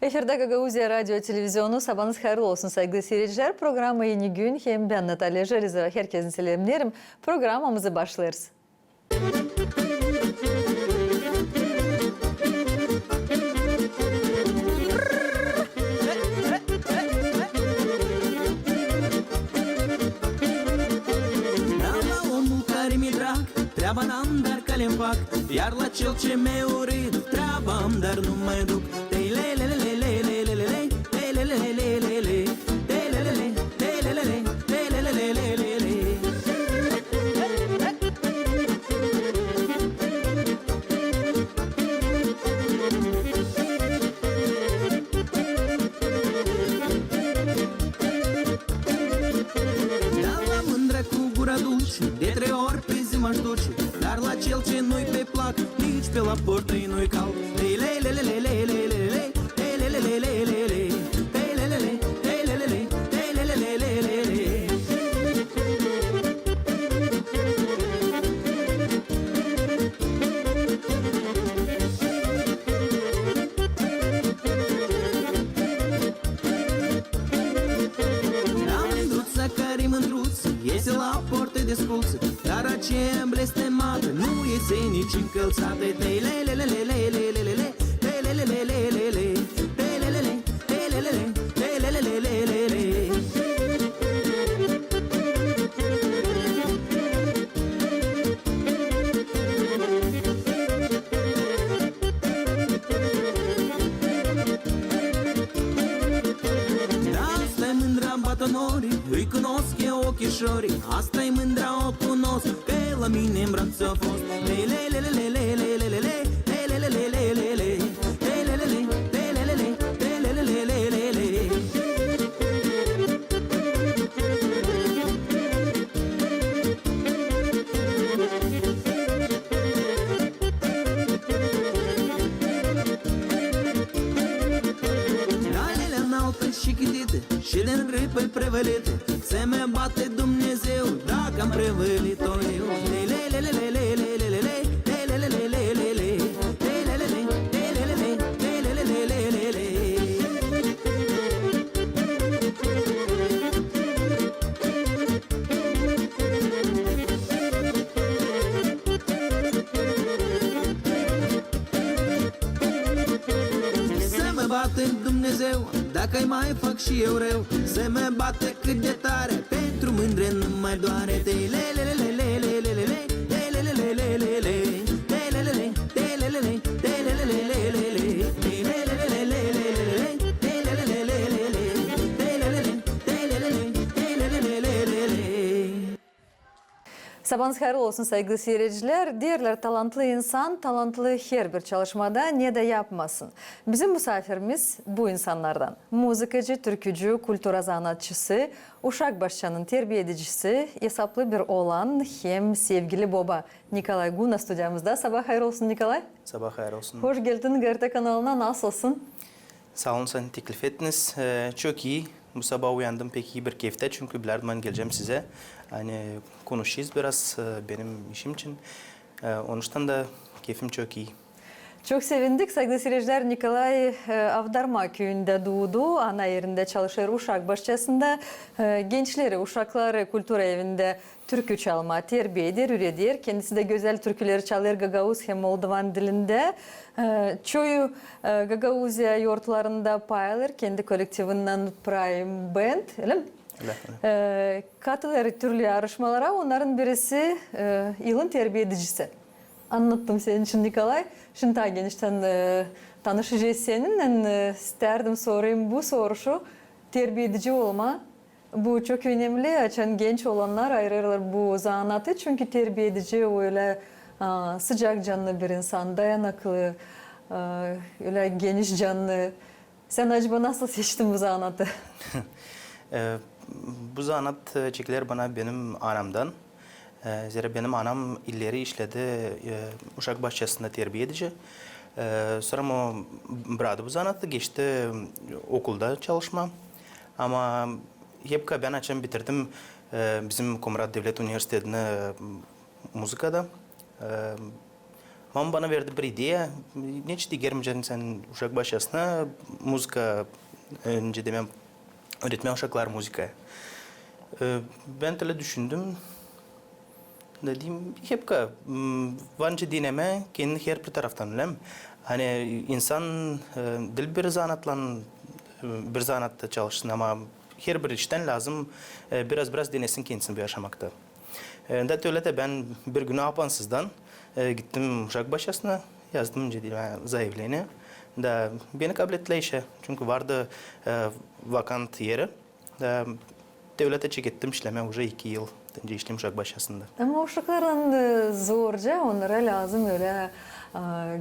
Efirde Gagauzya Radyo Televizyonu sabahınız hayırlı olsun sevgili seyirciler. Programı yeni gün hem ben Natalya Jerizova herkesin selamlarım. Programımızı başlarız. Treaba n-am, dar calem fac, iar la cel ce mi-e urit treaba am, dar nu mai duc. Da la mândră cu gura dulce, de 3 ori pe zi m-aș duce, dar la cel ce nu-i pe plac, nici pe la portă-i nu-i cald. Iese la porte desculță, dar aceea blestemată nu iese nici încălțată. Îi cunosc eu ochișorii, asta-i mândra, o cunosc, că la mine în braț a fost. Și din râpă-i prevălită, se me bate Dumnezeu dacă am prevălit-o eu. Să mă bate Dumnezeu dacă-i mai fac și eu rău, se mă bate cât de tare, pentru mândre nu mai doare. Sabahınız hayırlı olsun sevgili seyirciler. Diğerler talantlı insan, talantlı her bir çalışmada ne de yapmasın. Bizim misafirimiz bu insanlardan. Müzikacı, türkücü, kültür sanatçısı, Uşakbaşçı'nın terbiye edicisi, hesaplı bir oğlan hem sevgili baba Nikolay Guna stüdyomuzda. Sabah hayırlı olsun Nikolay. Sabah hayır olsun. Hoş geldin GRT kanalına, nasılsın? Sağ olun, sen teklif ettiniz. Çok iyi. Bu sabah uyandım pek iyi bir keyifte çünkü bilardım geleceğim size. Hani konuşacağız biraz benim işim için. Onuştan da keyfim çok iyi. Çok sevindik. Sevgili seyirciler, Nikolay Avdarma köyünde doğdu. Ana yerinde çalışır Uşakbaşçı'sında. Gençleri, uşakları kültür evinde türkü çalma, terbiye eder, üredir. Kendisi de güzel türküleri çalır Gagauz hem Moldovan dilinde. Çoğu Gagauzya yurtlarında payalır. Kendi kolektivinden Prime Band. Öyle mi? Katılır türlü yarışmalara. Onların birisi yılın terbiye edicisi. Anlattım senin için Nikolay. Şimdi daha genişten tanışacağız seninle. İsterdim sorayım bu soru şu. Terbiye edici olma. Bu çok önemli. Açan genç olanlar ayırırlar bu zanatı. Çünkü terbiye edici öyle sıcak canlı bir insan. Dayanıklı, öyle geniş canlı. Sen acaba nasıl seçtin bu zanatı? Bu zanat çekilir bana benim anamdan. Zira benim anam illeri işledi Uşakbaşçı'sında terbiye edici. Sonra o bıraktı bu zanatı, geçti okulda çalışma. Ama hep ben açım bitirdim bizim Komrat Devlet Üniversitesi'nde müzikada. Mam bana verdi bir idea. Neçe diğer sen uşak başlasına müzika önce demem öğretmen uşaklar müzikaya. Ben de düşündüm. Dedim hep ka vanca dinleme kendi her bir taraftan bilem. Hani insan dil bir zanatlan bir zanatta çalışsın ama her bir işten lazım biraz denesin kendisini bir yaşamakta. Da öyle de ben bir gün apansızdan gittim uşak başlasına yazdım cedime zayıflığını da beni kabul ettiler işe çünkü vardı vakant yeri da devlete çekettim işleme уже 2 yıl önce işlem uşak başlasında. Ama uşakların zorca onlara lazım öyle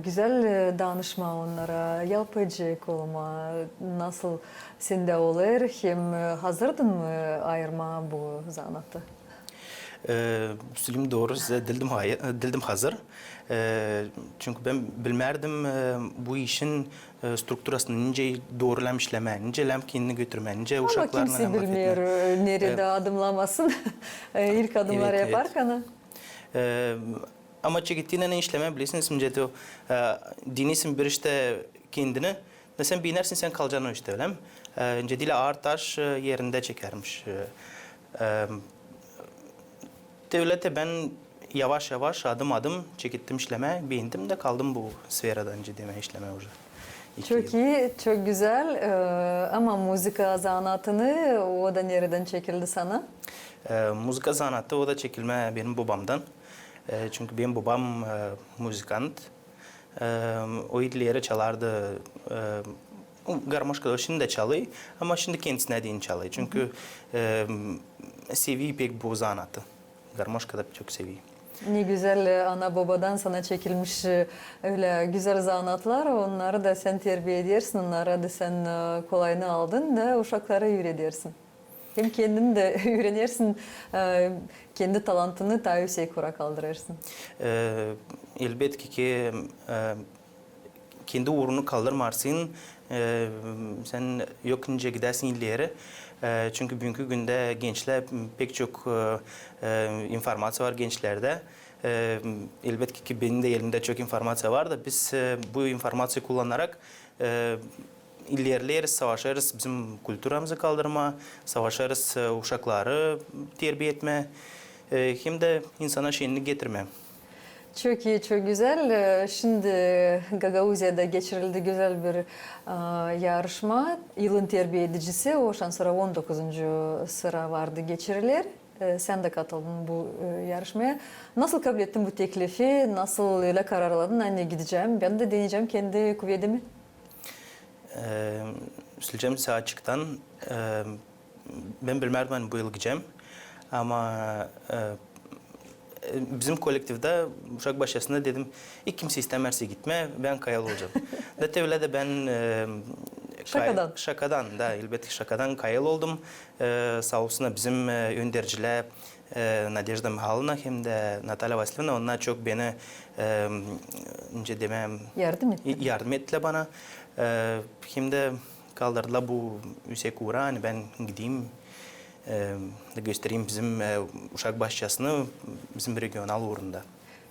güzel danışma onlara, yapıcı olma, nasıl sende olur, hem hazırdın mı ayırma bu zanatı? Söyleyeyim doğru size dildim hazır. Çünkü ben bilmerdim bu işin strukturasını nice doğrulam işleme, nice lam kendini götürme, nice Ama uşaklarına kimse bilmiyor nerede adımlamasın. İlk adımları Evet, yaparken. Ama çekettiğine ne işleme bilirsin. Şimdi dinisin bir işte kendini. Sen binersin sen kalacaksın o işte öyle mi? Önce dile ağır taş yerinde çekermiş. Devlete ben yavaş yavaş adım çekittim işleme, beğendim de kaldım bu sferada önce deme işleme уже. Çok iyi, çok güzel. Ama müzika zanatını o da nereden çekildi sana? Müzika zanatı o da çekilme benim babamdan. Çünkü benim babam müzikant. O illeri çalardı. Garmoşka şimdi de çalıyor ama şimdi kendisine değil çalıyor. Çünkü seviyor pek bu zanatı. Garmoşka da çok seviyor. Ne güzel ana babadan sana çekilmiş öyle güzel zanatlar. Onları da sen terbiye edersin, onları da sen kolayını aldın da uşaklara öğretirsin. Hem kendini de öğrenirsin, kendi talantını daha yüksek kura kaldırırsın. Elbette ki kendi uğrunu kaldırmarsın. Sen yokunca gidersin ileri. Çünkü bugünkü günde gençler pek çok informasyon var gençlerde. Elbette ki benim de elimde çok informasyon var da biz bu informasyoyu kullanarak ilerleriz, savaşırız bizim kültürümüzü kaldırma, savaşırız uşakları terbiye etme, hem de insana şeyini getirme. Çok iyi, çok güzel. Şimdi Gagauzya'da geçirildi güzel bir yarışma. Yılın terbiye edicisi, o sıra 19. sıra vardı geçirilir. Sen de katıldın bu yarışmaya. Nasıl kabul ettin bu teklifi? Nasıl öyle kararladın? Anne gideceğim, ben de deneyeceğim kendi kuvvetimi. Söyleyeceğim size açıktan. Ben bilmem ben bu yıl gideceğim. Ama bizim kolektifde uşak başlasında dedim ilk kimse istemezse gitme ben kayalı olacağım. Da öyle de ben şakadan da elbette şakadan kayalı oldum. Sağ olsun bizim önderciler Nadezhda Mikhailova hem de Natalya Vasilyevna onlar çok beni önce demem yardım ettiler bana. Hem de kaldırdılar bu yüksek uğra hani ben gideyim. Göstereyim bizim uşak başçasını bizim regional uğrunda.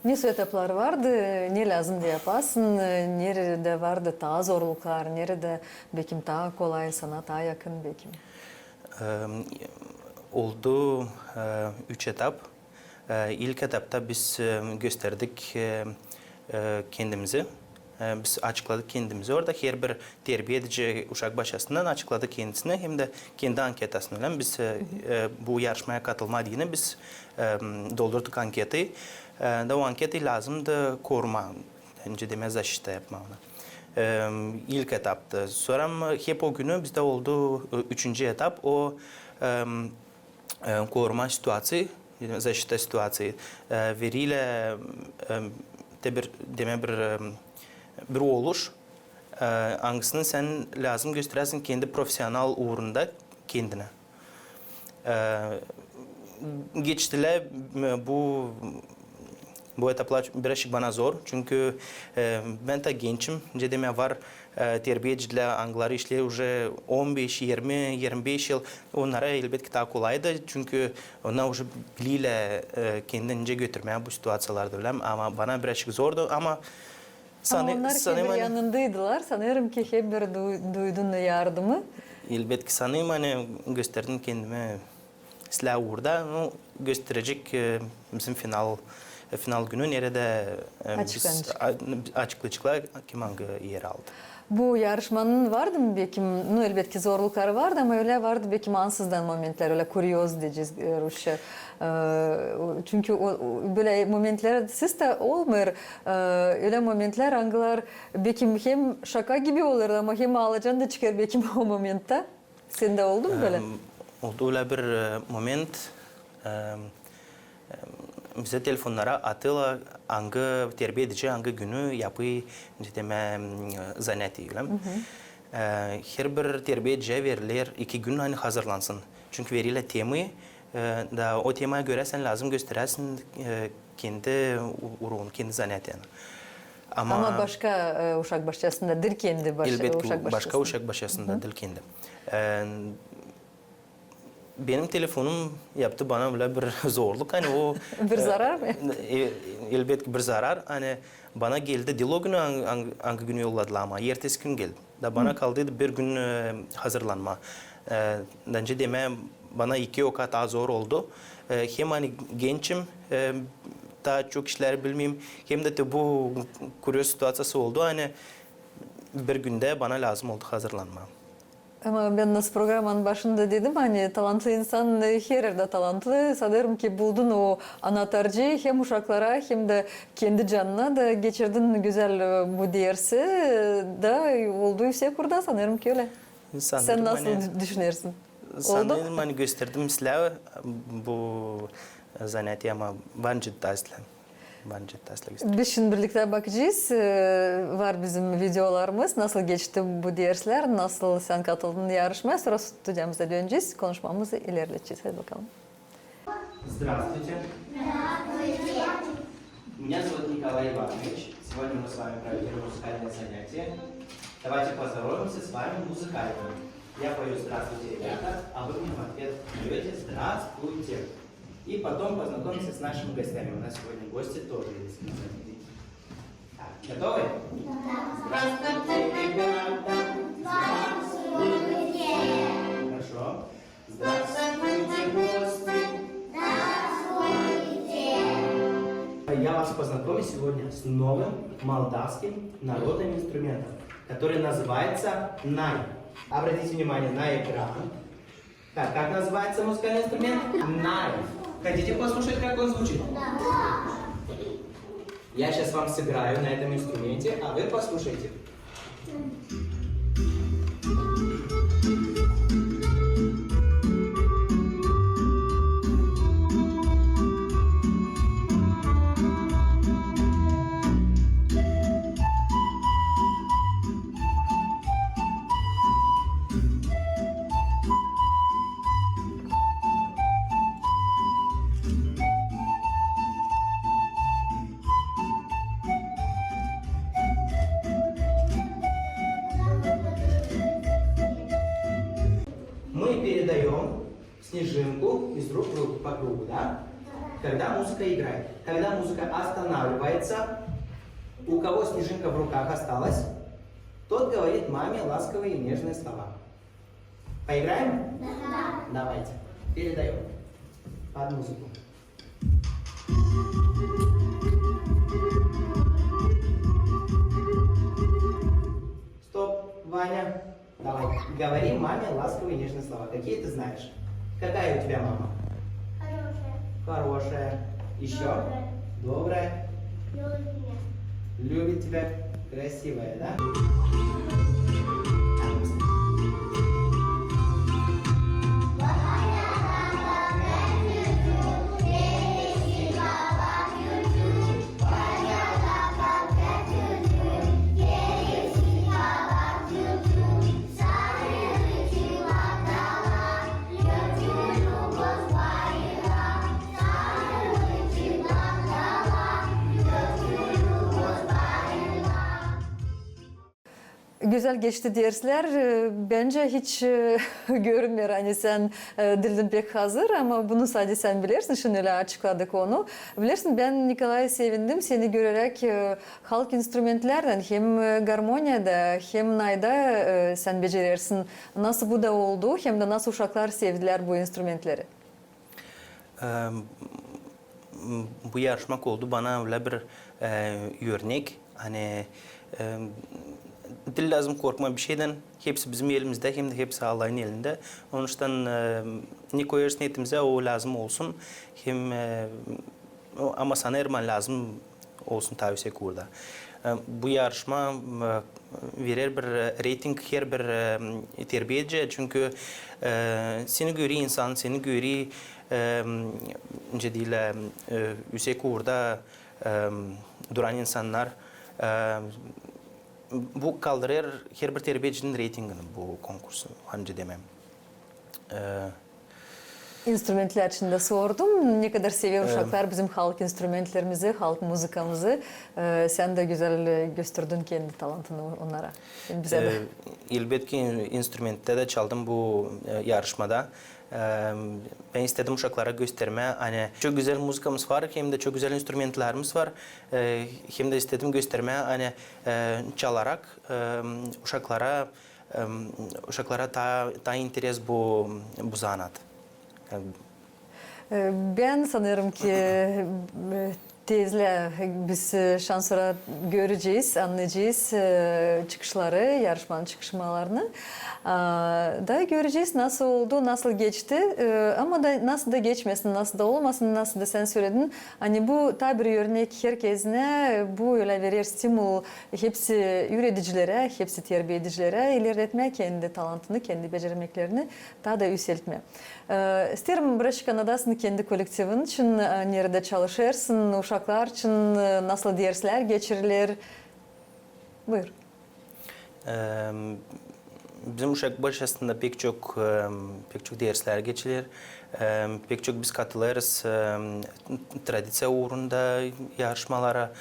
Ne etaplar vardı, ne lazım diye yaparsın, nerede vardı daha zorluklar, nerede bekim daha kolay sana, daha yakın bekim? Oldu 3 etap. İlk etapta biz gösterdik kendimizi. Biz açıkladık kendimizi. Orada her bir terbiye edici uşak başlasından açıkladık kendisine hem de kendi anketasını. Biz bu yarışmaya katılmadığını biz doldurduk anketi. Da o anketi lazımdı koruma. Önce demez zaşita yapma ona. İlk etaptı. Sonra hep o günü bizde oldu 3. etap. O koruma situasyonu, zaşita situasyonu. Veriyle bir oluş, hangisini sen lazım gösterersin kendi profesyonel uğrunda kendine. Geçtiler bu Bu etaplar birazcık bana zor. Çünkü ben de gençim. Cedeme var terbiyeciler, angları işliyor уже 15, 20, 25 yıl. Onlara elbette daha kolaydı. Çünkü onlar уже biliyle kendince götürmeye bu situasyonlarda bilmem. Ama bana birazcık zordu ama Ama onlar hep bir yanındaydılar. Sanırım ki hep bir duydun yardımı. Elbette ki sanırım hani gösterdim kendime silah orada. Gösterecek bizim final günü nerede açıklayacaklar kim hangi yer aldı. Bu yarışmanın vardı mı belki, elbette ki zorlukları vardı ama öyle vardı belki ansızdan momentler, öyle kuryoz diyeceğiz Rusça. Çünkü böyle momentler siz de olmuyor. Öyle momentler anılar belki hem şaka gibi olur ama hem ağlayacaksın da çıkar belki o momentte. Sende oldu mu böyle? Oldu öyle bir moment. Bize telefonlara atıyorlar hangi terbiye edici, hangi günü yapıyı zannediyorlar. Her bir terbiye edici verilir 2 gün hani hazırlansın. Çünkü verilir temayı da o temaya göre sen lazım gösterersin kendi urun, kendi zannediyeni. Ama başka uşak başçasındadır kendi elbette başka uşak başçasındadır kendi. Benim telefonum yaptı bana böyle bir zorluk hani o bir zarar mı? Elbette bir zarar hani bana geldi dil o günü hangi günü yolladılar ama ertesi gün geldi. Da bana kaldı bir gün hazırlanma. Bence deme bana 2 o kat daha zor oldu. Hem hani gençim daha çok işler bilmeyeyim hem de bu kuryoz situasyası oldu hani bir günde bana lazım oldu hazırlanma. Ama ben nasıl programın başında dedim hani talantlı insan her yerde talantlı. Sanırım ki buldun o anahtarcıyı hem uşaklara hem de kendi canına da geçirdin güzel bu dersi da olduysa burada sanırım ki öyle. Sen nasıl düşünüyorsun? Sanırım hani gösterdim size bu zanneti ama bence tasla. Biz şimdi birlikte bakacağız. Var bizim videolarımız. Nasıl geçti bu dersler? Nasıl sen katıldın yarışmaya? Sonra stüdyamıza döneceğiz. Konuşmamızı ilerleteceğiz. Hadi bakalım. Здравствуйте. Здравствуйте. Меня зовут Николай Иванович. Сегодня мы с вами проведем музыкальное занятие. Давайте поздороваемся с вами музыкально. Я пою «Здравствуйте, ребята», а вы мне в ответ поете «Здравствуйте». И потом познакомимся с нашими гостями. У нас сегодня гости тоже есть. Так, готовы? Да. Здравствуйте, ребята. Здравствуйте. Хорошо. Здравствуйте, гости. Здравствуйте. Я вас познакомлю сегодня с новым молдавским народным инструментом, который называется най. Обратите внимание на экран. Так, как называется музыкальный инструмент? Най. Хотите послушать, как он звучит? Да. Я сейчас вам сыграю на этом инструменте, а вы послушайте. Мы передаем снежинку из рук в руки по кругу, да? Когда музыка играет. Когда музыка останавливается, у кого снежинка в руках осталась, тот говорит маме ласковые и нежные слова. Поиграем? Да. Давайте. Передаем. Под музыку. Стоп, Ваня. Давай, говори маме ласковые и нежные слова. Какие ты знаешь? Какая у тебя мама? Хорошая. Хорошая. Еще? Добрая. Добрая. Любит меня. Любит тебя. Красивая, да? Güzel geçti dersler. Bence hiç görünmüyor. Hani sen dilin pek hazır ama bunu sadece sen bilirsin. Şimdi öyle açıkladık onu. Bilirsin ben Nikolay sevindim seni görerek halk instrumentlerden hem garmonyada hem nayda sen becerirsin. Nasıl bu da oldu hem de nasıl uşaklar sevdiler bu instrumentleri? Bu yarışmak oldu bana öyle bir örnek. Hani dil lazım korkma bir şeyden. Hepsi bizim elimizde hem de hepsi Allah'ın elinde. Onun için ne koyarız niyetimize o lazım olsun. Hem ama sana erman lazım olsun tavsiye kurda. Bu yarışma verir bir rating her bir terbiyeci çünkü seni görüyor insan, seni görüyor önce değil yüksek uğurda duran insanlar bu kaldırır her bir terbiyecinin ratingini bu konkursu hangi demem. İnstrumentler içinde sordum. Ne kadar seviyor uşaklar bizim halk instrumentlerimizi, halk müzikamızı. Sen de güzel gösterdin kendi talantını onlara. Bize de. Elbette instrumentte de çaldım bu yarışmada. Ben istedim uşaklara gösterme. Hani çok güzel müzikamız var, hem de çok güzel instrumentlarımız var. Hem de istedim gösterme. Hani çalarak uşaklara daha interes bu zanat. Ben sanırım ki tezle biz şanslara göreceğiz, anlayacağız çıkışları, yarışmanın çıkışmalarını. Da göreceğiz nasıl oldu, nasıl geçti ama da nasıl da geçmesin, nasıl da olmasın, nasıl da sen söyledin. Hani bu tabi bir örnek herkesine bu öyle verir stimul hepsi üreticilere, hepsi terbiye edicilere ilerletme kendi talantını, kendi beceremeklerini daha da yükseltme. İsterim Braşik Anadası'nın kendi kolektivin için nerede çalışırsın, uşaklar için nasıl dersler geçirilir? Buyur. Bizim uşak başlasında pek çok dersler geçilir. Pek çok biz katılırız tradisiya uğrunda yarışmalara,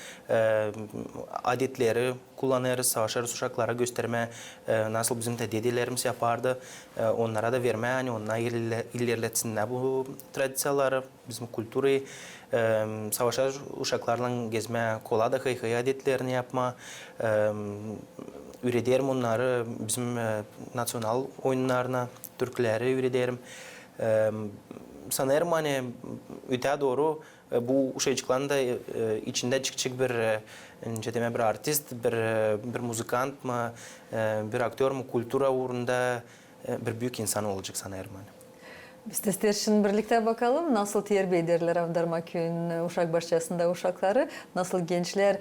adetleri kullanırız, savaşırız uşaklara gösterme nasıl bizim de dedelerimiz yapardı. Onlara da verme, hani onlar ilerletsinler bu tradisiyaları, bizim kültürü. Savaşar uşaklarla gezme, kola da hıy adetlerini yapma. Ürederim onları bizim nasyonal oyunlarına, türküleri ürederim. Sanırım hani öteye doğru bu uşakların da içinde çıkacak bir artist, bir muzikant mı, bir aktör mü, kültüra uğrunda bir büyük insan olacak sanırım. Biz de için birlikte bakalım nasıl terbiye ederler Avdarmaköy'ün uşak bahçesinde uşakları, nasıl gençler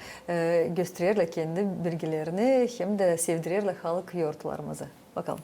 gösterirler kendi bilgilerini hem de sevdirirler halk yurtlarımızı. Bakalım.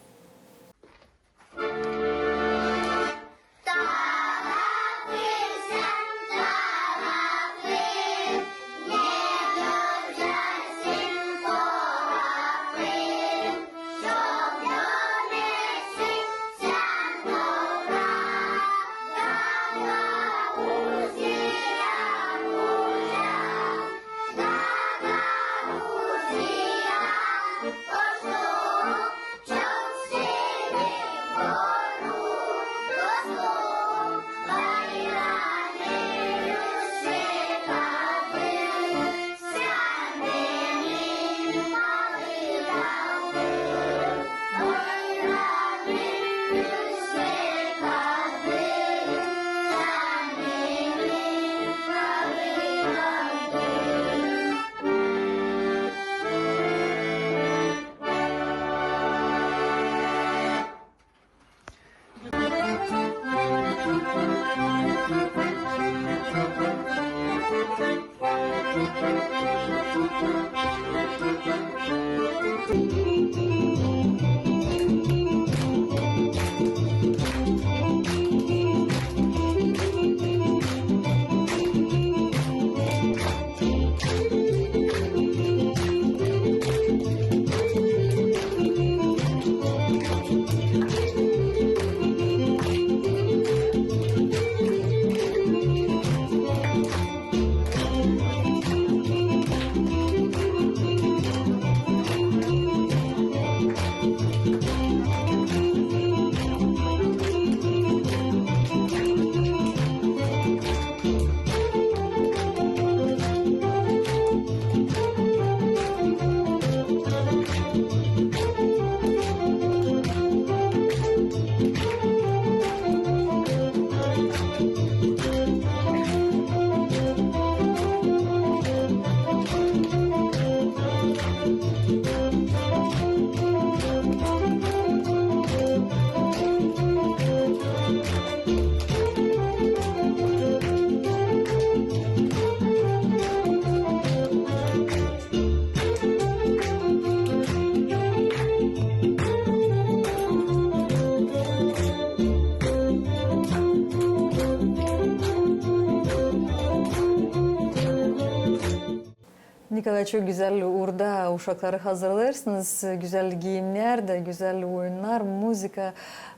çok güzel orada uşakları hazırlarsınız. Güzel giyimler de, güzel oyunlar, müzika.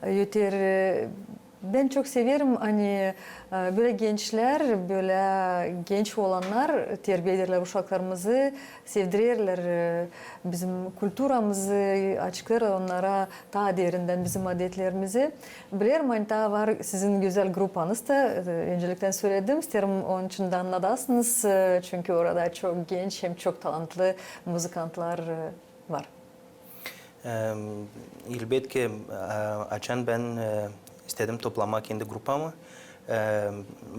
Yeter. Ben çok severim hani böyle gençler, böyle genç olanlar terbiye ederler uşaklarımızı, sevdirirler bizim kültürümüzü, açıklar onlara daha derinden bizim adetlerimizi. Bilirim hani daha var sizin güzel grupanız da öncelikten söyledim. İsterim onun için de anladasınız çünkü orada çok genç hem çok talantlı müzikantlar var. Elbette açan ben istedim toplamak kendi grupamı.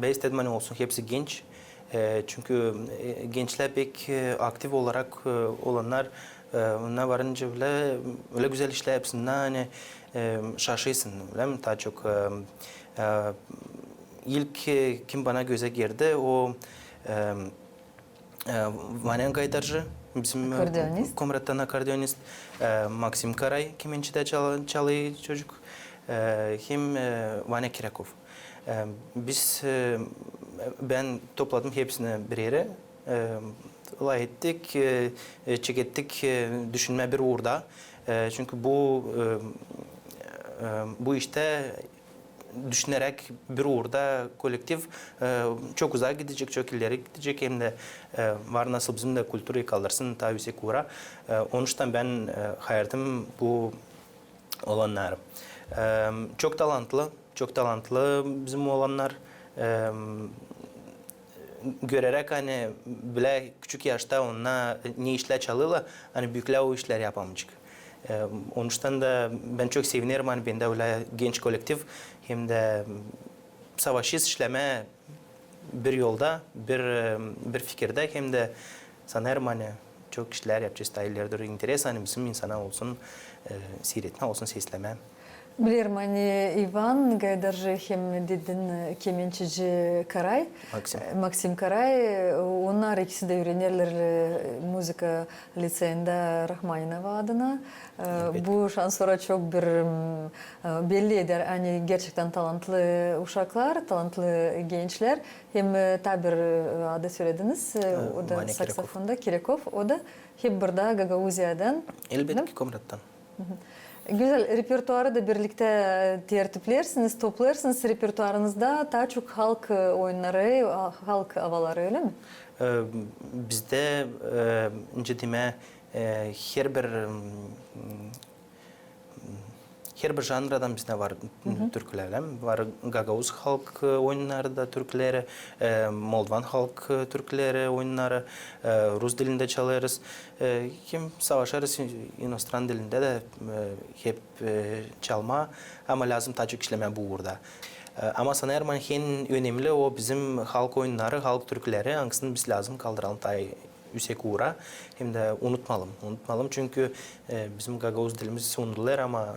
Ve istedim hani olsun hepsi genç. Çünkü gençler pek aktif olarak olanlar ona varınca bile öyle güzel işler hepsinden hani şaşırsın. Öyle mi? Daha çok ilk kim bana göze girdi o Vanyan Gaydarcı. Bizim Akordeonist. Komrat'tan akordeonist. Maxim Karay kemençede çalıyor çocuk. Hem Vanya Kirakov. Ben topladım hepsini bir yere. Olay ettik, çekettik düşünme bir uğurda. Çünkü bu işte düşünerek bir uğurda kolektif çok uzak gidecek, çok ileri gidecek. Hem de var nasıl bizim de kültürü kaldırsın tabii ki uğra. Onun için ben hayatım bu olanlar. Çok talantlı bizim olanlar. Görerek hani bile küçük yaşta onunla ne işler çalıyorlar, hani büyükler o işler yapamayacak. Onun için de ben çok sevinirim hani bende öyle genç kolektif hem de savaşız işleme bir yolda, bir fikirde hem de sanırım hani çok işler yapacağız da ileride interes hani bizim insana olsun, seyretme olsun sesleme. Bilirim hani Ivan Gaydarcı hem dedin kemençeci Karay, Maxim Karay. Onlar ikisi de öğrenirler müzika liseyinde Rahmaninova adına. Bu şans sonra çok bir belli eder. Hani gerçekten talantlı uşaklar, talantlı gençler. Hem tabi adı söylediniz. O da saksafonda Kirakov. O da hep burada Gagauzya'dan. Elbette ki Komrat'tan. Güzel, repertuarı da birlikte tertiplersiniz, toplarsınız. Repertuarınızda daha çok halk oyunları, halk havaları öyle mi? Bizde incedime her bir janradan bizde var türküler. Var Gagavuz halk oyunları da türküleri, Moldovan halk türküleri oyunları, Rus dilinde çalarız. Hem savaşarız inostran dilinde de hep çalma ama lazım tacik işleme bu burada. Ama sanırım en önemli o bizim halk oyunları, halk türküleri. Hangisini biz lazım kaldıralım yüksek uğra hem de unutmalım çünkü bizim Gagavuz dilimiz unutulur ama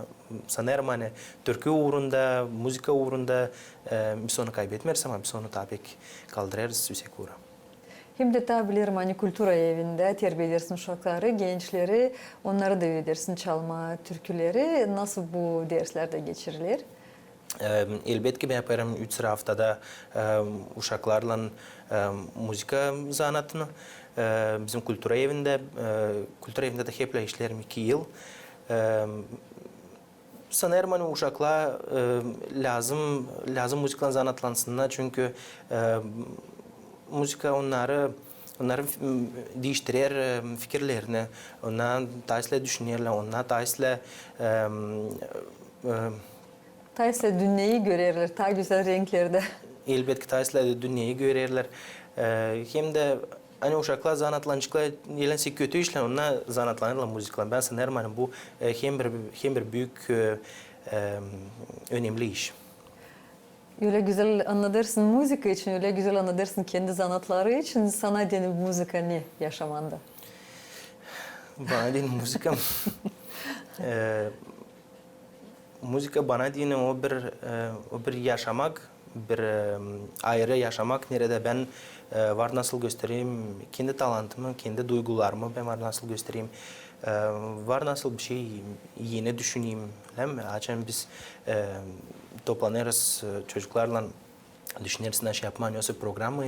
sanırım hani türkü uğrunda, müzika uğrunda biz onu kaybetmeriz ama biz onu tabii ki kaldırırız yüksek uğra. Hem de tabi bilirim hani kültür evinde terbiye edersin uşakları, gençleri, onları da öğretirsin çalma türküleri. Nasıl bu derslerde geçirilir? Elbette ki ben yaparım 3 sıra haftada uşaklarla müzika zanatını. Bizim kültür evinde de hep işlerim 2 yıl. Sanırım hani uşaklar lazım müzikle zanatlansınlar çünkü müzika onları değiştirir fikirlerini, onlar tarzla düşünürler, onlar tarzla Taysla dünyayı görürler, ta güzel renklerde. Elbette ki tarzla dünyayı görürler. Hem de hani uşaklar zanatlanıcıklar yelense kötü işler, onlar zanatlanırlar müzikle. Ben sanırım hani bu hem bir büyük önemli iş. Öyle güzel anlatırsın müzik için, öyle güzel anlatırsın kendi zanatları için. Sana denip müzika ne yaşamanda? Bana değil müzika. Müzika bana değil o bir yaşamak, bir ayrı yaşamak. Nerede ben var nasıl göstereyim kendi talantımı, kendi duygularımı ben var nasıl göstereyim. Var nasıl bir şey yeni düşüneyim. Açın biz toplanırız çocuklarla düşünürüz nasıl yapma, nasıl programı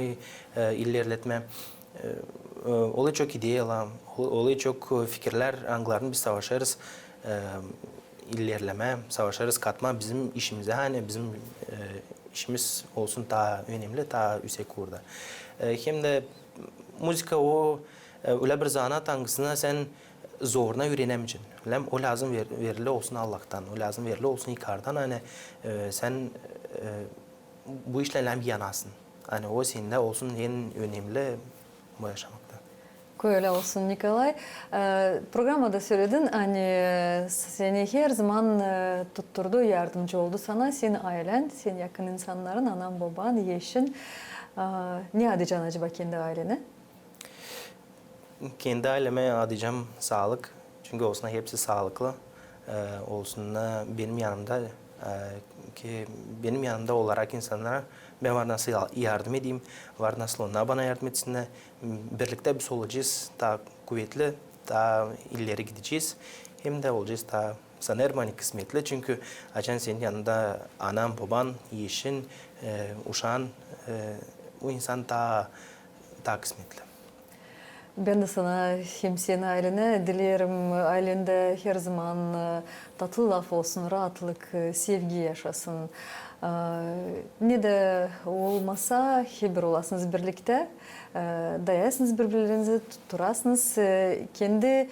ilerletme. olay çok ideyalar, olay çok fikirler, anglarını biz savaşırız. İlerleme, savaşırız, katma bizim işimize, hani bizim işimiz olsun daha önemli, daha yüksek kurda. Hem de müzika o öyle bir zanaat hangisine sen zoruna öğrenemeyeceksin. O lazım verili olsun Allah'tan, o lazım verili olsun yukarıdan. Hani sen bu işle bir yanasın. Hani o senin olsun en önemli bu yaşamakta. Öyle olsun Nikolay. Programda söyledin hani seni her zaman tutturdu, yardımcı oldu sana. Senin ailen, senin yakın insanların, anan, baban, yeşin. Ne adayacağın acaba kendi ailene? Kendi aileme adayacağım sağlık. Çünkü olsun hepsi sağlıklı. Olsun benim yanımda ki benim yanımda olarak insanlara ben var nasıl yardım edeyim, var nasıl onlar bana yardım etsinler. Birlikte biz olacağız, daha kuvvetli, daha ileri gideceğiz. Hem de olacağız daha sanırım hani kısmetli. Çünkü açan senin yanında anan, baban, yeşin, uşağın, o insan daha kısmetli. Ben de sana hem senin ailene dilerim ailende her zaman tatlı laf olsun, rahatlık, sevgi yaşasın. Ne de olmasa hep olasınız birlikte, dayasınız birbirlerinizi, tutturasınız. Kendi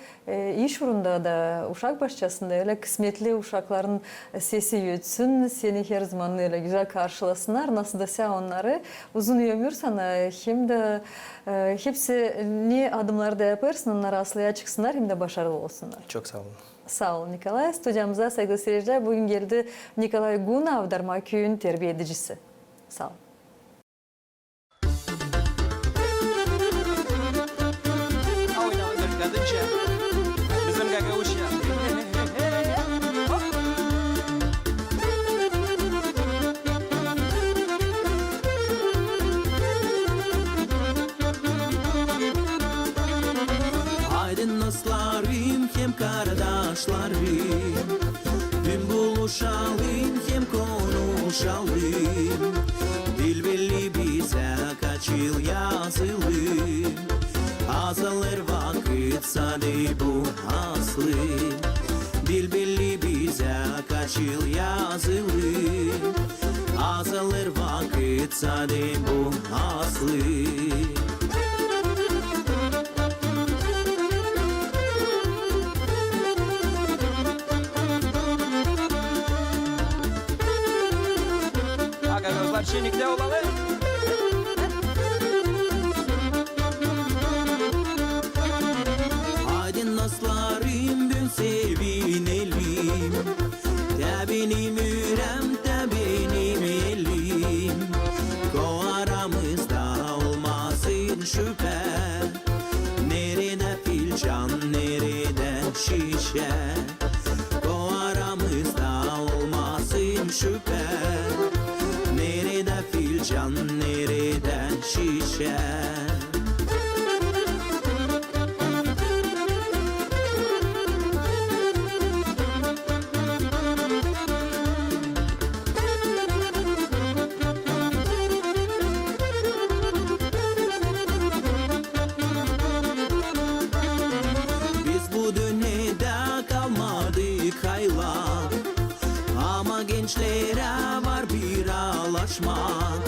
iş uğrunda da uşak başçasında öyle kısmetli uşakların sesi yötsün, seni her zaman öyle güzel karşılasınlar. Nasıl da sen onları uzun ömür sana hem de hepsi ne adımlar da yaparsın, onlara aslıya çıksınlar hem de başarılı olsunlar. Çok sağ olun. Sağ olun Nikolay. Stüdyomuza saygılı seyirciler. Bugün geldi Nikolay Gunav, Darma Köyü'nün terbiye edicisi. Sağ olun. Haydi dostlarım hem kardeşlerim, dün buluşalım hem konuşalım. Dil belli bize kaç yıl yazılı, azalır vakit sade bu aslı. Dil belli bize kaç yıl yazılı, azalır vakit sade bu aslı. Şenlikte olalım. Haydi dostlarım dün sevinelim, de benim ürem de benim elim. O aramızda olmasın şüphe, nerede filcan nerede şişe. O aramızda olmasın şüphe, nerede filcan, nerede şişe. Biz bu dünyada kalmadık haylak, ama gençlere var bir alaşmak.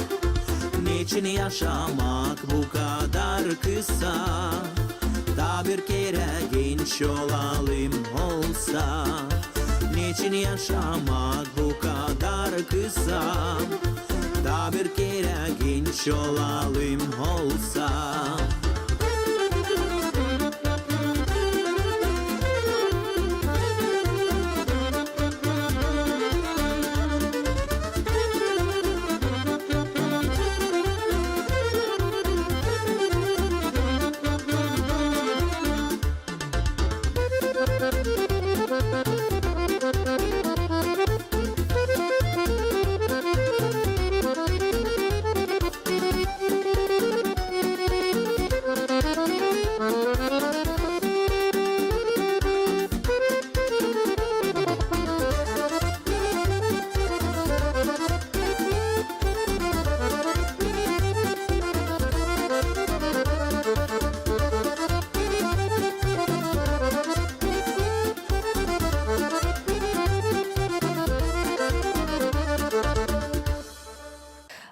Niçin yaşamak bu kadar kısa? Da bir kere genç olalım olsa. Niçin yaşamak bu kadar kısa? Da bir kere genç olalım olsa.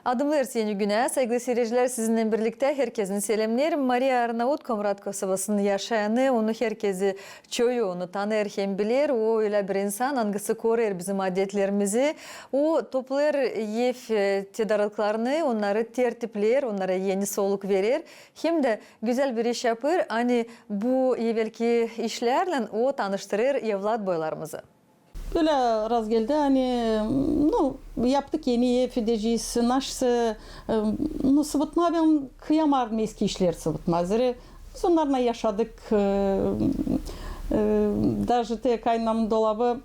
Adımlar yeni güne. Saygılı seyirciler, sizinle birlikte herkesin selamlar. Maria Arnavut Komrat Kosovası'nın yaşayanı, onu herkesi çoğu onu tanır hem bilir. O öyle bir insan, hangisi korur bizim adetlerimizi. O toplar yef tedariklarını, onları tertipler, onlara yeni soluk verir. Hem de güzel bir iş yapır. Hani bu evvelki işlerle o tanıştırır evlat boylarımızı. Böyle raz geldi hani no yaptık yeni ev fideciyiz naşsı no sıvıtma ben kıyamardım eski işler sıvıtma zire biz onlarla yaşadık даже te kaynamın dolabı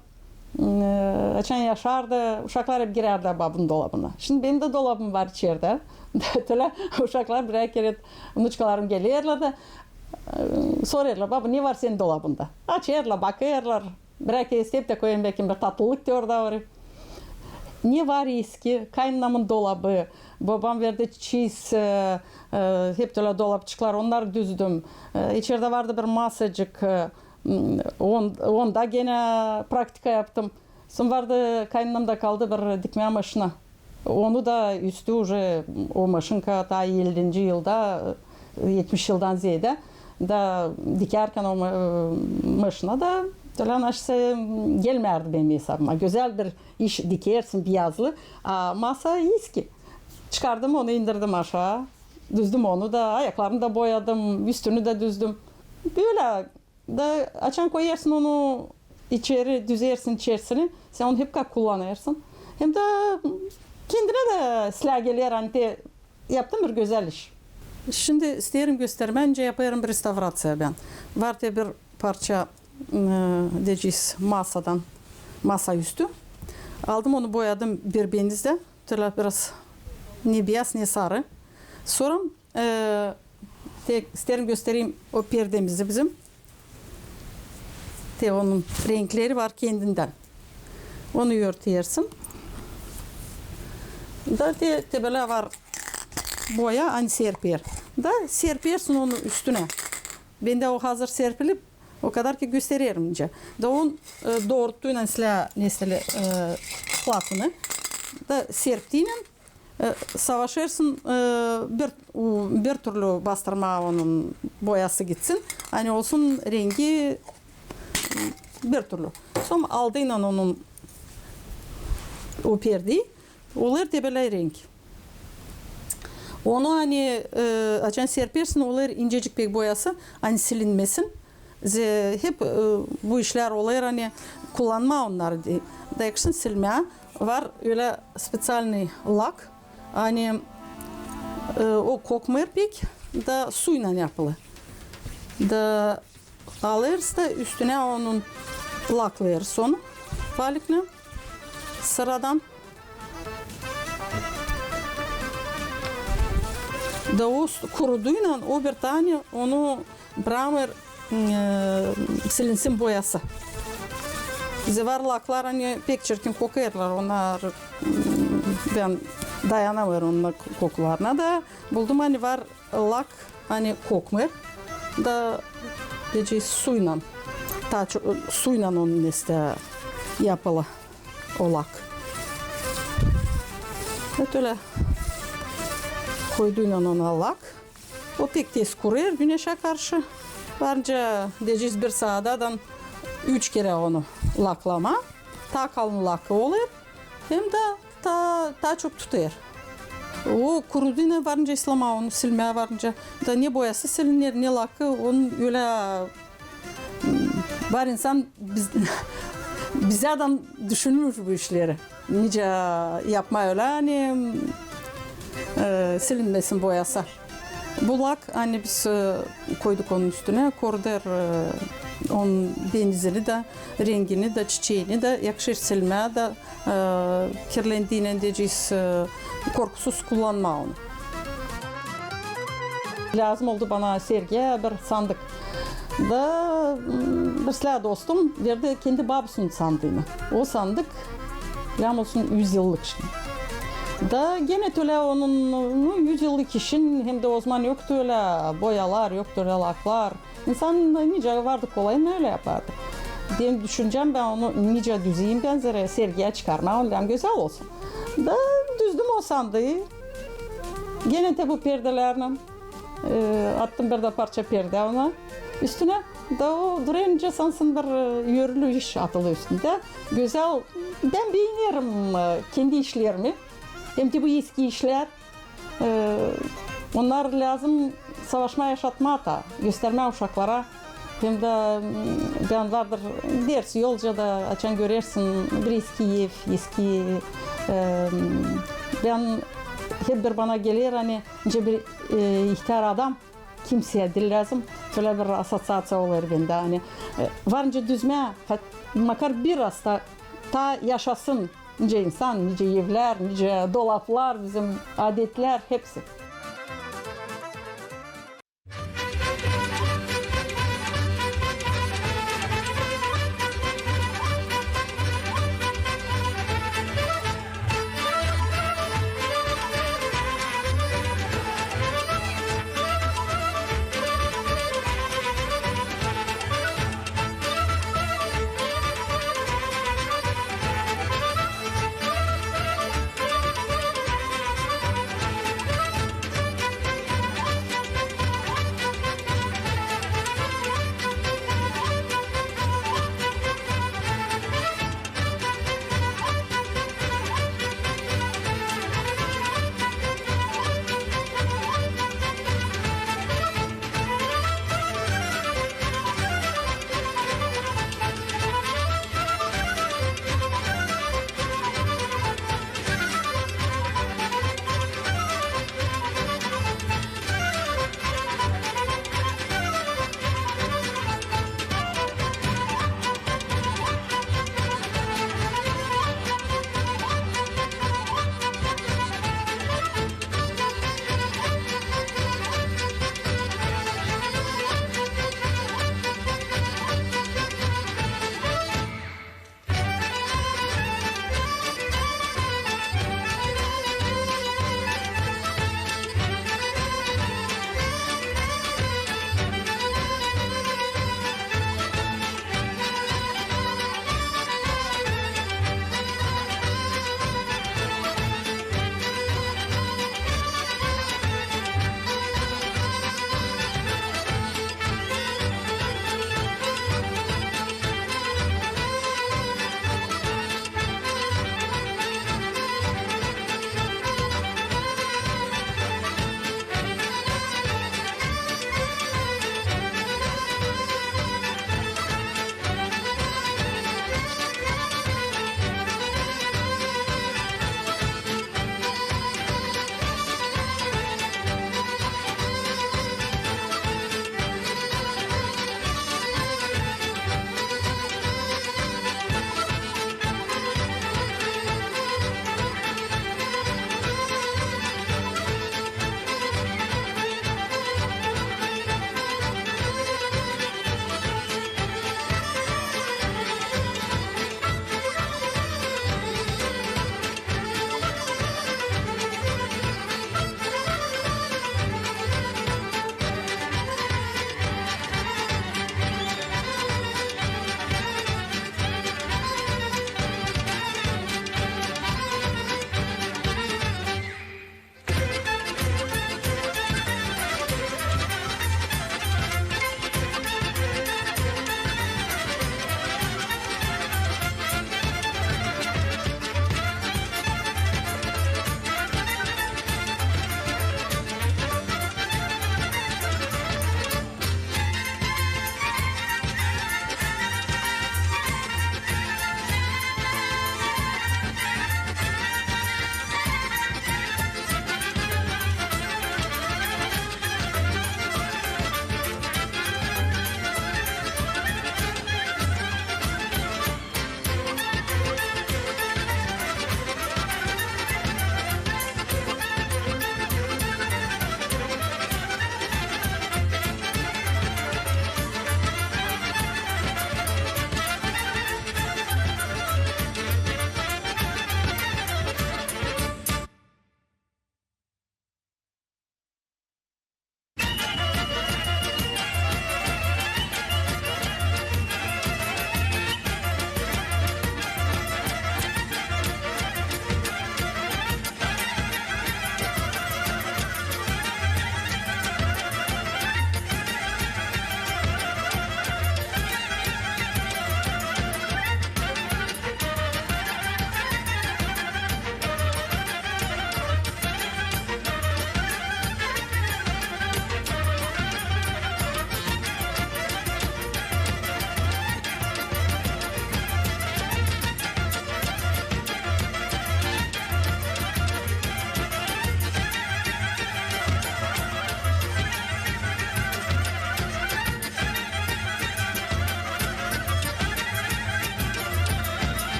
açan yaşardı uşaklar hep girerdi babın dolabına şimdi benim de dolabım var içeride öyle uşaklar birer kere unuçkalarım gelirler de soruyorlar baba ne var senin dolabında açıyorlar bakıyorlar bir kere isteyip de koyayım belki bir tatlılık da orada var. Ne var eski? Kaynanamın dolabı. Babam verdi çiz. Hep böyle dolapçıklar. Onları düzdüm. İçeride vardı bir masacık. Onda gene praktika yaptım. Sonra vardı kaynanamda kaldı bir dikme maşına. Onu da üstü уже o maşınka ta 50. yılda 70 yıldan ziyade da dikerken o maşına da Tölen aşse gelmerdi benim hesabıma. Güzel bir iş dikersin beyazlı. Masa eski. Çıkardım onu indirdim aşağı. Düzdüm onu da ayaklarını da boyadım. Üstünü de düzdüm. Böyle da açan koyarsın onu içeri düzersin içerisini. Sen onu hep kullanırsın. Hem de kendine de silah gelir hani de yaptım bir güzel iş. Şimdi isterim göstermem. Önce yaparım bir restorasyonu ben. Var diye bir parça diyeceğiz masadan masa üstü. Aldım onu boyadım bir benizde. Böyle biraz ne beyaz ne sarı. Sonra isterim göstereyim o perdemizi bizim. Onun renkleri var kendinden. Onu örtüyorsun. Da böyle var boya hani serper. Da serpersin onu üstüne. Ben de o hazır serpilip o kadar ki gösteririm önce. Da on doğrultuyla nesile platını da serptiğine savaşırsın bir türlü bastırma onun boyası gitsin. Hani olsun rengi bir türlü. Sonra aldığıyla onun o perdeyi olur da böyle renk. Onu hani açan serpersin olur incecik bir boyası hani silinmesin. Hep bu işler oluyor hani kullanma onları diye. Dayaksın silmeye var öyle spesialny lak hani o kokmuyor pek da suyla yapılı. Da alırız da üstüne onun laklayırız onu balıkla sıradan. Da o kuruduyla o bir tane onu bırakır silinsin boyası. Bize var laklar hani pek çirkin kokuyorlar. Onlar ben dayanamıyorum onun kokularına da. Buldum hani var lak hani kokmuyor. Da gece suyla suyla onun işte yapılı o lak. Evet öyle koyduğuyla ona lak. O pek tez kuruyor güneşe karşı. Varınca diyeceğiz bir saatden 3 kere onu laklama. Ta kalın lakı olur. Hem de ta çok tutuyor. O kuruduğuna varınca İslam'a onu silmeye varınca da ne boyası silinir ne lakı onun öyle var insan bize adam düşünmüş bu işleri. Nice yapma öyle hani silinmesin boyası. Bu lak hani biz koyduk onun üstüne korder onun benzini de rengini de çiçeğini de yakışır silmeye de kirlendiğine diyeceğiz korkusuz kullanma onu. Lazım oldu bana sergiye bir sandık. Da bir silah dostum verdi kendi babasının sandığını. O sandık lam olsun 100 yıllık şimdi. Da gene öyle onun 100 yıllık işin hem de o zaman yoktu öyle boyalar, yoktu öyle laklar. İnsan nice vardı kolayına öyle yapardı. Benim düşüncem ben onu nice düzeyim benzeri sergiye çıkarma, ondan güzel olsun. Da düzdüm o sandığı. Gene de bu perdelerden attım bir de parça perde ona. Üstüne de o durunca sansın bir yörülü iş atılı üstünde. Güzel. Ben beğenirim kendi işlerimi. Hem de bu eski işler. Onlar lazım savaşma yaşatma da gösterme uşaklara. Hem de ben vardır dersi yolca da açan görersin bir eski ev, eski ben hep bir bana gelir hani bir ihtiyar adam kimseye dil lazım. Şöyle bir asosiasyon olur bende hani varınca düzme makar biraz da ta yaşasın nice insan, nice evler, nice dolaplar, bizim adetler hepsi.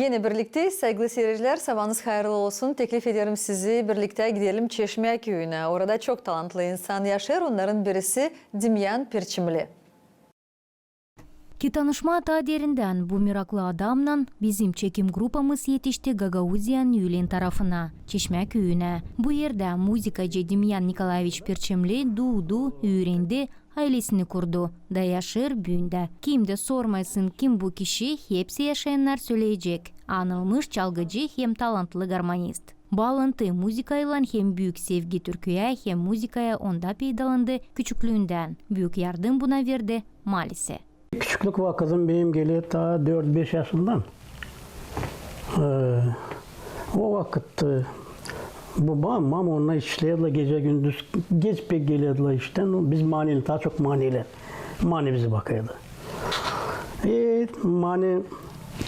Gene birlikte sevgili seyirciler, sabahınız hayırlı olsun. Teklif ederim sizi birlikte gidelim Çeşme köyüne. Orada çok talantlı insan yaşar. Onların birisi Dimyan Pirçimli. Ki tanışma tadirinden bu meraklı adamla bizim çekim grupamız yetişti Gagauzian Yulin tarafına, Çeşme köyüne. Bu yerde muzikacı Dimyan Nikolaevich Pirçimli doğdu, öğrendi, ailesini kurdu da yaşar büyünde. Kimde sormasın kim bu kişi, hepsi yaşayanlar söyleyecek. Anılmış çalgıcı hem talantlı garmonist. Bağlantı muzikayla hem büyük sevgi türküye hem muzikaya onda peydalandı küçüklüğünden. Büyük yardım buna verdi maalesef. Küçüklük vakıdım benim geliyor ta 4-5 yaşından. O vakit babam onunla işlerle gece gündüz geç pek geliyordular işten. Biz maniyle, daha çok maniyle. Mani bizi bakıyordu. Mani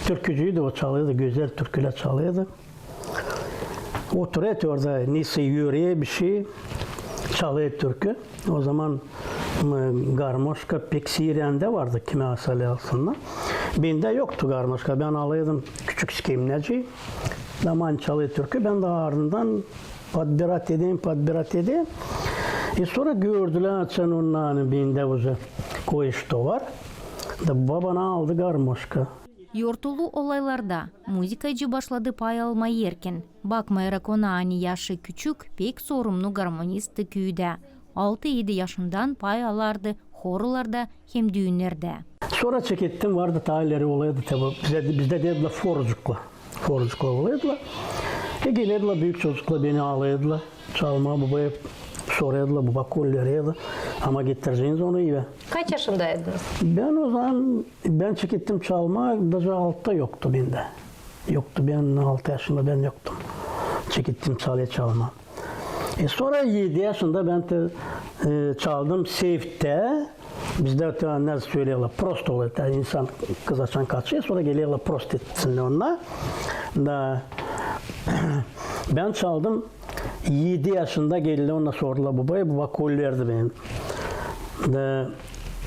türkücüydü, o çalıyordu, güzel türküler çalıyordu. Oturuyordu orada, neyse yüreğe bir şey çalıyor türkü. O zaman garmoşka pek Siriyen'de vardı kime asali aslında. Bende yoktu garmoşka. Ben alıyordum küçük skimneci. Zaman çalıyor türkü. Ben de ardından padbirat edeyim. Sonra gördüler sen onların bende uza koyuştu var. Da babana aldı garmoşka. Yortulu olaylarda muzikacı başladı pay almayı erken. Bakmayarak ona ani yaşı küçük, pek sorumlu garmonisti köyde. 6-7 yaşından pay alardı horlarda hem düğünlerde. Sonra çekettim vardı talileri olaydı tabi. Bizde dediler forcukla olaydılar. Gelirdiler büyük çocukla beni ağlaydılar. Çalma babaya soruyordular, baba kollarıydı. Ama getireceğiniz onu iyi. Kaç yaşındaydınız? Ben o zaman çekettim çalma, daha 6'da yoktu bende. Yoktu, ben 6 yaşında ben yoktum. Çekettim çalma. Sonra 7 yaşında ben de çaldım Seyf'te. Bizde ne söylüyorlar, prost oluyor. Yani insan kız açan kaçıyor, sonra geliyorlar prost etsinler onunla. Da, ben çaldım 7 yaşında geldi, onunla sordular babaya, baba kol verdi benim. Da,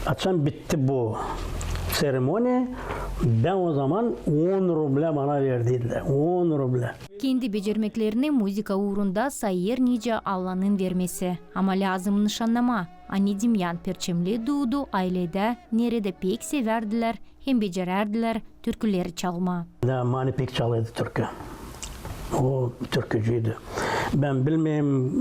açan bitti bu seremoni. Ben o zaman 10 ruble bana verdiydiler. 10 ruble. Kendi becermeklerini muzika uğrunda sayır nice Allah'ın vermesi. Ama lazım nişanlama. Anne Dimyan Pirçimli doğdu ailede nerede pek severdiler hem becererdiler türküleri çalma. Mani pek çalıyordu türkü. O türkücüydü. Ben bilmeyeyim.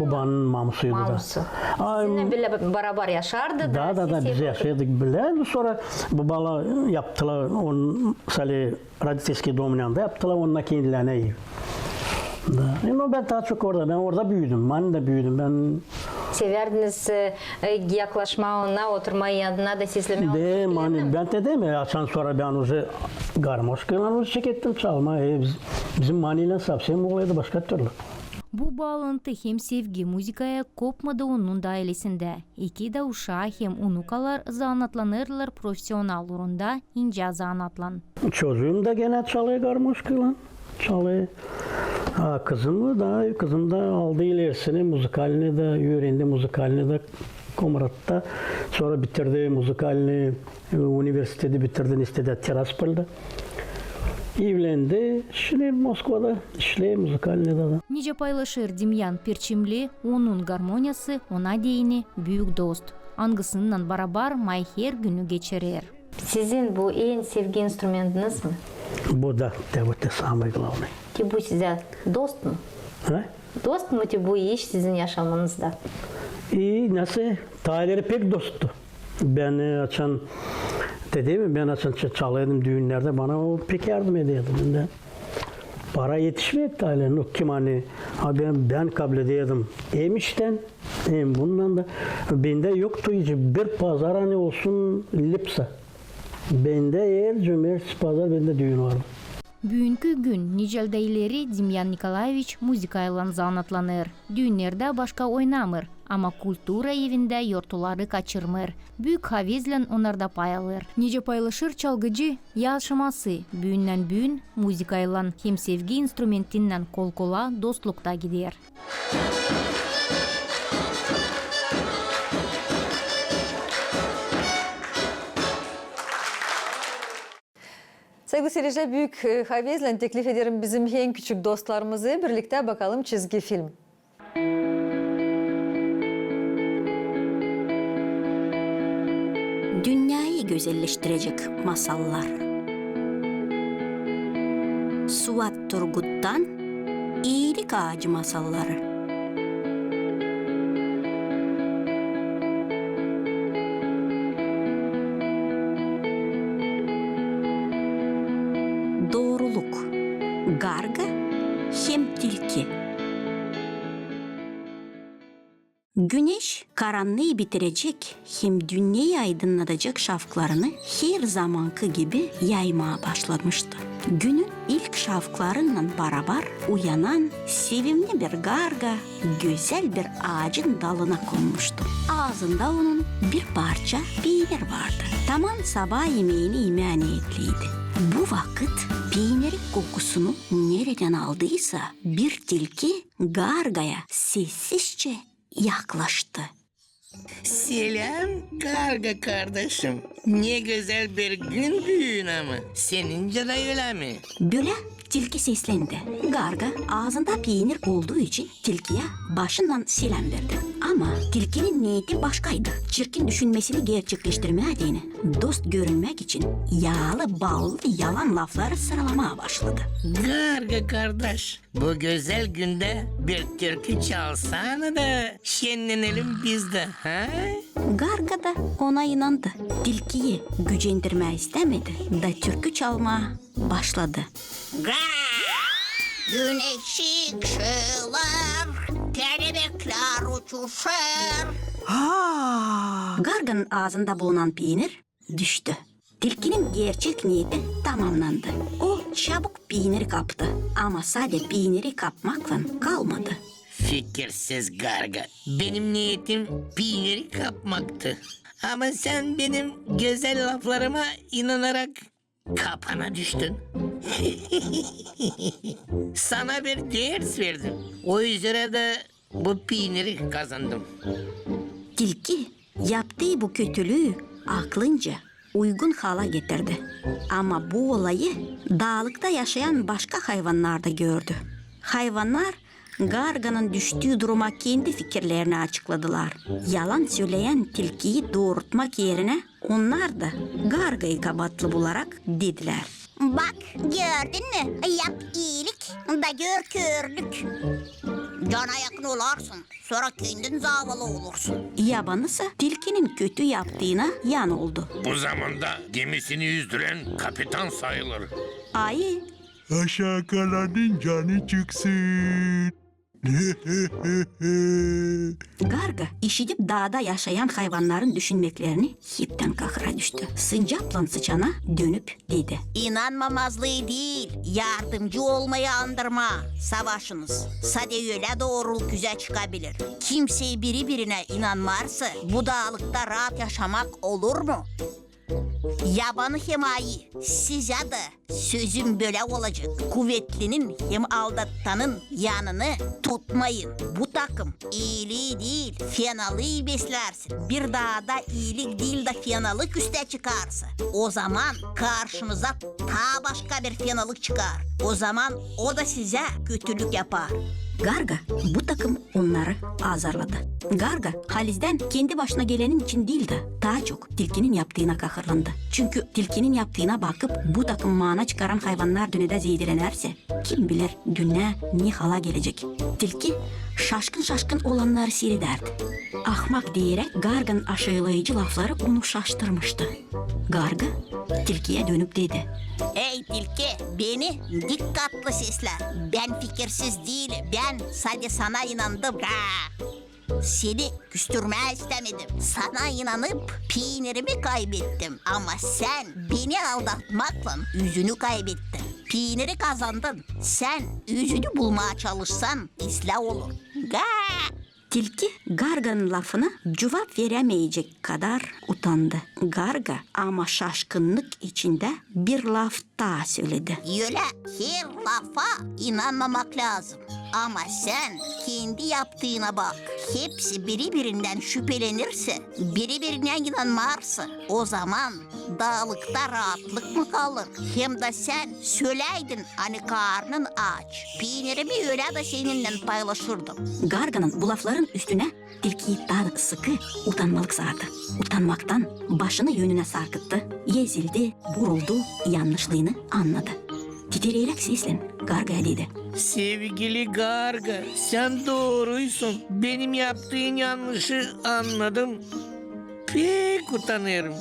Babanın mamusuydu da. Sizinle bile beraber yaşardı da. Da biz yaşadık bile. Sonra babala yaptılar. Sali Raditeski Dominan'da yaptılar. Onunla kendilerine iyi. Ben daha çok orada. Ben orada büyüdüm. Mani'de büyüdüm. Ben Severdiniz yaklaşma ona, oturmayı yanına da sizleme. Ben de değil mi? Açan sonra ben уже garmoşkayla çekettim çalma. Bizim maniyle sapsayım olaydı başka türlü. Bu bağlantı hem sevgi muzikaya kopmadı onun da ailesinde. İki de uşağı hem unukalar zanatlanırlar profesyonel uğrunda ince zanatlan. Çocuğum da gene çalıyor garmoşkayla. Çalıyor. Kızım da aldı ilerisini, müzikalini de öğrendi, müzikalini de Komrat'ta. Sonra bitirdi müzikalini, üniversitede bitirdi, istedi Tiraspol'da. Evlendi, şimdi Moskova'da işliyor müzikalini de. Nice paylaşır Dimyan Pirçimli, onun garmonyası ona değini büyük dost. Angısından beraber may her günü geçirir. Sizin bu en sevgi instrumentiniz mi? Bu da самое главное. Ki bu size dost mu? Dost mu ki bu iş sizin yaşamınızda? Nasıl? Tayları pek dosttu. Ben açan, ben açan çalıyordum düğünlerde, bana o pek yardım ediyordu. Para yetişmedi tayların. O kim hani, ben kabul ediyordum. Hem işten, hem bundan da. Bende yoktu hiç. Bir pazar hani olsun Lipsa. Bende eğer cumartesi pazar bende düğün vardı. Bugünkü gün Nijel'de ileri Dimyan Nikolaevich muzikayla zanatlanır. Düğünlerde başka oynamır ama kultura evinde yortuları kaçırmır. Büyük havizle onlarda pay alır. Nice paylaşır çalgıcı yaşaması büyünden büyün muzikayla hem sevgi instrumentinden kol kola dostlukta gider. Saygılı seyirciler, büyük havezle teklif ederim bizim en küçük dostlarımızı birlikte bakalım çizgi film. Dünyayı güzelleştirecek masallar. Suat Turgut'tan İyilik Ağacı Masalları. Doğruluk. Garga hem tilki. Güneş karanlığı bitirecek hem dünyayı aydınlatacak şafaklarını her zamankı gibi yaymaya başlamıştı. Günün ilk şafaklarıyla beraber uyanan sevimli bir garga güzel bir ağacın dalına konmuştu. Ağzında onun bir parça peynir vardı. Tamam sabah yemeğini yemeye niyetliydi. Bu vakit peynirin kokusunu nereden aldıysa bir tilki gargaya sessizce yaklaştı. Selam karga kardeşim. Ne güzel bir gün büyüğün ama. Senince de öyle mi? Böyle tilki seslendi. Garga ağzında peynir olduğu için tilkiye başından selam verdi. Ama tilkinin niyeti başkaydı. Çirkin düşünmesini gerçekleştirmediğini, dost görünmek için yağlı ballı yalan lafları sıralamaya başladı. Karga kardeş, bu güzel günde bir türkü çalsana da şenlenelim biz de, ha? Garga da ona inandı. Tilkiyi gücendirme istemedi da türkü çalmaya başladı. Güneş ışılar, kelebekler uçuşur. Garganın ağzında bulunan peynir düştü. Tilkinin gerçek niyeti tamamlandı. O çabuk peyniri kaptı ama sadece peyniri kapmakla kalmadı. Fikirsiz karga. Benim niyetim peyniri kapmaktı. Ama sen benim güzel laflarıma inanarak kapana düştün. Sana bir ders verdim. O üzere de bu peyniri kazandım. Tilki yaptığı bu kötülüğü aklınca uygun hala getirdi. Ama bu olayı dağlıkta yaşayan başka hayvanlar da gördü. Hayvanlar Garga'nın düştüğü duruma kendi fikirlerini açıkladılar. Yalan söyleyen tilkiyi doğrultmak yerine onlar da Garga'yı kabahatli bularak dediler. Bak gördün mü? Yap iyilik da gör körlük. Cana yakın olarsın. Sonra kendin zavallı olursun. Yabanısa tilkinin kötü yaptığına yan oldu. Bu zamanda gemisini yüzdüren kapitan sayılır. Ayı Aşağı kalanın canı çıksın. Garga işitip dağda yaşayan hayvanların düşünmeklerini hepten kahıra düştü. Sıncapla sıçana dönüp dedi. İnanmamazlığı değil, yardımcı olmayı andırma. Savaşınız. Sade öyle doğruluk güzel çıkabilir. Kimse birine inanmazsa bu dağlıkta rahat yaşamak olur mu? Yabanı hem ayı, size de sözüm böyle olacak. Kuvvetlinin hem aldattanın yanını tutmayın. Bu takım iyiliği değil, fenalığı beslersin. Bir dağda iyilik değil de fenalık üste çıkarsa, o zaman karşınıza ta başka bir fenalık çıkar. O zaman o da size kötülük yapar. Garga bu takım onları azarladı. Garga Haliz'den kendi başına gelenin için değil de daha çok tilkinin yaptığına kahırlandı. Çünkü tilkinin yaptığına bakıp bu takım mana çıkaran hayvanlar dünyada zeydilenerse kim bilir dünya ne hala gelecek. Tilki şaşkın olanları seyrederdi. Ahmak diyerek Garga'nın aşağılayıcı lafları onu şaştırmıştı. Garga tilkiye dönüp dedi. Ey tilki, beni dikkatli sesle. Ben fikirsiz değilim. Ben sadece sana inandım. Seni küstürmeye istemedim. Sana inanıp peynirimi kaybettim. Ama sen beni aldatmakla yüzünü kaybettin. Peyniri kazandın. Sen yüzünü bulmaya çalışsan ıslah olur. Tilki Garga'nın lafına cevap veremeyecek kadar utandı. Garga ama şaşkınlık içinde bir laf daha söyledi. Öyle her lafa inanmamak lazım. Ama sen kendi yaptığına bak. Hepsi birinden şüphelenirse, birine inanmazsa o zaman dağlıkta rahatlık mı kalır? Hem de sen söyleydin hani karnın aç. Peynirimi öyle de seninle paylaşırdım. Garga'nın bu lafların üstüne tilkiyi daha sıkı utanmalık sardı. Utanmaktan başını yönüne sarkıttı. Ezildi, vuruldu, yanlışlığını anladı. Titreyerek sesle Garga'ya dedi. Sevgili Garga, sen doğruysun. Benim yaptığın yanlışı anladım. Pek utanıyorum.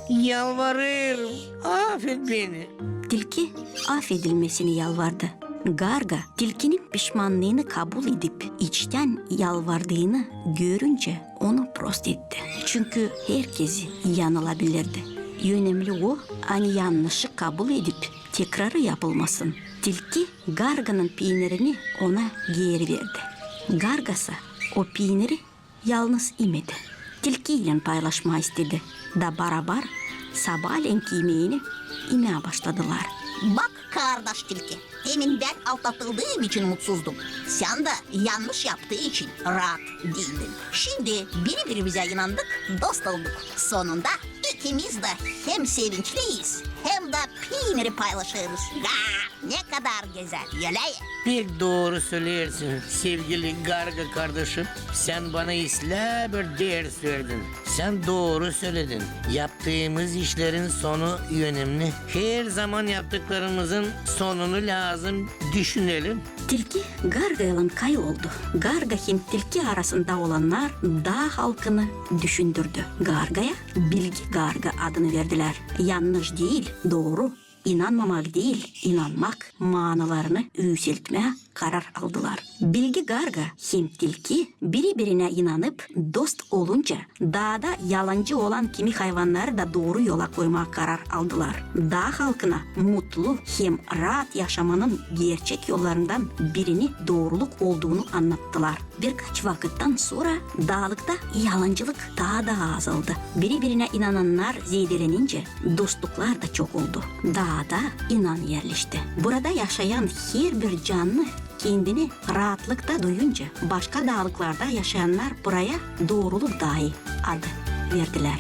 Yalvarırım. Affet beni. Tilki affedilmesini yalvardı. Garga tilkinin pişmanlığını kabul edip içten yalvardığını görünce onu prost etti. Çünkü herkesi yanılabilirdi. Önemli o, hani yanlışı kabul edip tekrarı yapılmasın. Tilki Garga'nın peynirini ona geri verdi. Garga'sa o peyniri yalnız yemedi. Tilkiyle paylaşma istedi. Da beraber sabahleyin yemeğini yemeye başladılar. Bak kardeş tilki, demin ben aldatıldığım için mutsuzdum. Sen de yanlış yaptığı için rahat değildin. Şimdi birbirimize inandık, dost olduk. Sonunda ikimiz de hem sevinçliyiz hem de peyniri paylaşırız. Ne kadar güzel, yele. Pek doğru söylersin sevgili Garga kardeşim. Sen bana isla bir ders verdin. Sen doğru söyledin. Yaptığımız işlerin sonu önemli. Her zaman yaptıklarımızın sonunu lazım düşünelim. Tilki Garga'yla kayboldu. Garga hem tilki arasında olanlar dağ halkını düşündürdü. Garga'ya Bilgi Garga adını verdiler. Yanlış değil, doğru. İnanmamak değil, inanmak manalarını yükseltmeye karar aldılar. Bilgi Garga hem tilki birbirine inanıp dost olunca dağda yalancı olan kimi hayvanları da doğru yola koymaya karar aldılar. Dağ halkına mutlu hem rahat yaşamanın gerçek yollarından birini doğruluk olduğunu anlattılar. Birkaç vakitten sonra dağlıkta yalancılık daha da azaldı. Birbirine inananlar zedelenince dostluklar da çok oldu. Dağda inan yerleşti. Burada yaşayan her bir canlı kendini rahatlıkta duyunca başka dağlıklarda yaşayanlar buraya doğruluk dağı adı verdiler.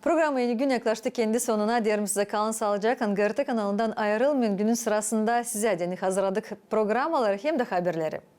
Programa yeni gün yaklaştı kendi sonuna. Diyelim size kalın sağlıcakla. GRT kanalından ayrılmayın. Günün sırasında size hazırladık programaları hem de haberleri.